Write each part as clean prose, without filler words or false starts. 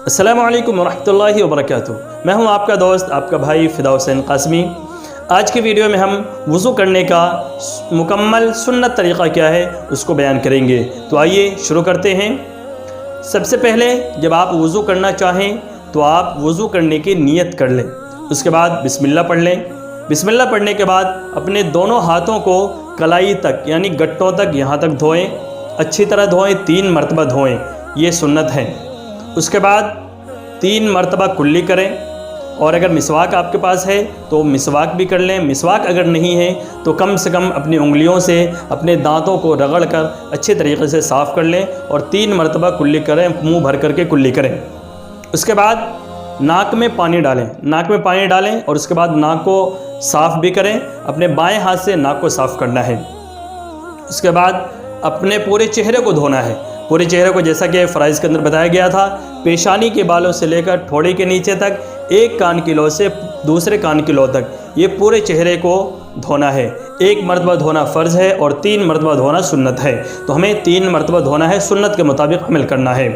السلام علیکم ورحمۃ اللہ وبرکاتہ۔ میں ہوں آپ کا دوست، آپ کا بھائی فدا حسین قاسمی۔ آج کی ویڈیو میں ہم وضو کرنے کا مکمل سنت طریقہ کیا ہے اس کو بیان کریں گے۔ تو آئیے شروع کرتے ہیں۔ سب سے پہلے جب آپ وضو کرنا چاہیں تو آپ وضو کرنے کی نیت کر لیں، اس کے بعد بسم اللہ پڑھ لیں۔ بسم اللہ پڑھنے کے بعد اپنے دونوں ہاتھوں کو کلائی تک یعنی گٹوں تک یہاں تک دھوئیں، اچھی طرح دھوئیں، 3 مرتبہ دھوئیں، یہ سنت ہے۔ اس کے بعد 3 مرتبہ کلی کریں، اور اگر مسواک آپ کے پاس ہے تو مسواک بھی کر لیں۔ مسواک اگر نہیں ہے تو کم سے کم اپنی انگلیوں سے اپنے دانتوں کو رگڑ کر اچھے طریقے سے صاف کر لیں اور 3 مرتبہ کلی کریں، منہ بھر کر کے کلی کریں۔ اس کے بعد ناک میں پانی ڈالیں، ناک میں پانی ڈالیں اور اس کے بعد ناک کو صاف بھی کریں۔ اپنے بائیں ہاتھ سے ناک کو صاف کرنا ہے۔ اس کے بعد اپنے پورے چہرے کو دھونا ہے، پورے چہرے کو، جیسا کہ فرائض کے اندر بتایا گیا تھا، پیشانی کے بالوں سے لے کر ٹھوڑی کے نیچے تک، ایک کان کی لو سے دوسرے کان کی لو تک، یہ پورے چہرے کو دھونا ہے۔ 1 مرتبہ دھونا فرض ہے اور 3 مرتبہ دھونا سنت ہے، تو ہمیں 3 مرتبہ دھونا ہے، سنت کے مطابق عمل کرنا ہے۔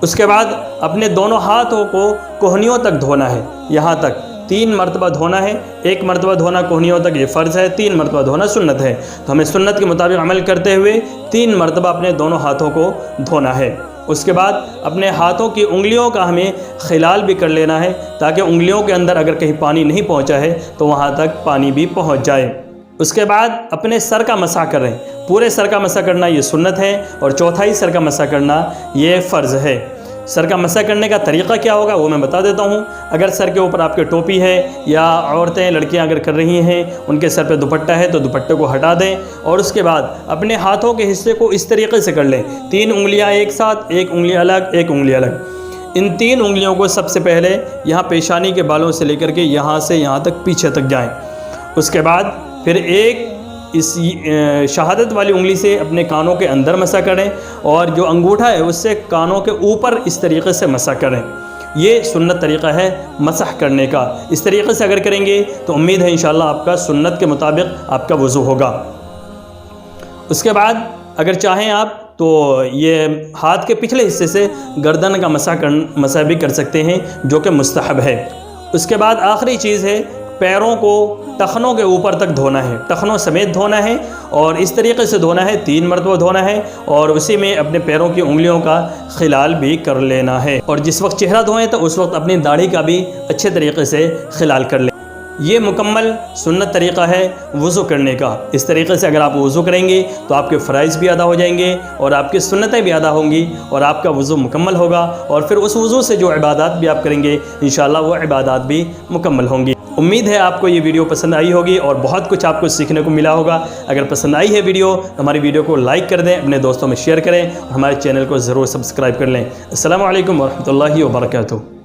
اس کے بعد اپنے دونوں ہاتھوں کو کوہنیوں تک دھونا ہے، یہاں تک 3 مرتبہ دھونا ہے۔ 1 مرتبہ دھونا کوہنیوں تک یہ فرض ہے، 3 مرتبہ دھونا سنت ہے، تو ہمیں سنت کے مطابق عمل کرتے ہوئے 3 مرتبہ اپنے دونوں ہاتھوں کو دھونا ہے۔ اس کے بعد اپنے ہاتھوں کی انگلیوں کا ہمیں خلال بھی کر لینا ہے، تاکہ انگلیوں کے اندر اگر کہیں پانی نہیں پہنچا ہے تو وہاں تک پانی بھی پہنچ جائے۔ اس کے بعد اپنے سر کا مسح کریں، پورے سر کا مسح کرنا یہ سنت ہے اور چوتھائی سر کا مسح کرنا یہ فرض ہے۔ سر کا مسح کرنے کا طریقہ کیا ہوگا وہ میں بتا دیتا ہوں۔ اگر سر کے اوپر آپ کے ٹوپی ہے یا عورتیں لڑکیاں اگر کر رہی ہیں ان کے سر پہ دوپٹہ ہے تو دوپٹے کو ہٹا دیں، اور اس کے بعد اپنے ہاتھوں کے حصے کو اس طریقے سے کر لیں، 3 انگلیاں ایک ساتھ، 1 انگلی الگ، 1 انگلی الگ۔ ان 3 انگلیوں کو سب سے پہلے یہاں پیشانی کے بالوں سے لے کر کے یہاں سے یہاں تک پیچھے تک جائیں۔ اس کے بعد پھر ایک اس شہادت والی انگلی سے اپنے کانوں کے اندر مسح کریں، اور جو انگوٹھا ہے اس سے کانوں کے اوپر اس طریقے سے مسح کریں۔ یہ سنت طریقہ ہے مسح کرنے کا۔ اس طریقے سے اگر کریں گے تو امید ہے انشاءاللہ آپ کا سنت کے مطابق آپ کا وضو ہوگا۔ اس کے بعد اگر چاہیں آپ تو یہ ہاتھ کے پچھلے حصے سے گردن کا مسح بھی کر سکتے ہیں، جو کہ مستحب ہے۔ اس کے بعد آخری چیز ہے، پیروں کو ٹخنوں کے اوپر تک دھونا ہے، ٹخنوں سمیت دھونا ہے، اور اس طریقے سے دھونا ہے، 3 مرتبہ دھونا ہے، اور اسی میں اپنے پیروں کی انگلیوں کا خلال بھی کر لینا ہے۔ اور جس وقت چہرہ دھوئیں تو اس وقت اپنی داڑھی کا بھی اچھے طریقے سے خلال کر لیں۔ یہ مکمل سنت طریقہ ہے وضو کرنے کا۔ اس طریقے سے اگر آپ وضو کریں گے تو آپ کے فرائض بھی ادا ہو جائیں گے اور آپ کی سنتیں بھی ادا ہوں گی، اور آپ کا وضو مکمل ہوگا، اور پھر اس وضو سے جو عبادات بھی آپ کریں گے انشاءاللہ وہ عبادات بھی مکمل ہوں گی۔ امید ہے آپ کو یہ ویڈیو پسند آئی ہوگی اور بہت کچھ آپ کو سیکھنے کو ملا ہوگا۔ اگر پسند آئی ہے ویڈیو تو ہماری ویڈیو کو لائک کر دیں، اپنے دوستوں میں شیئر کریں، اور ہمارے چینل کو ضرور سبسکرائب کر لیں۔ السلام علیکم ورحمۃ اللہ وبرکاتہ۔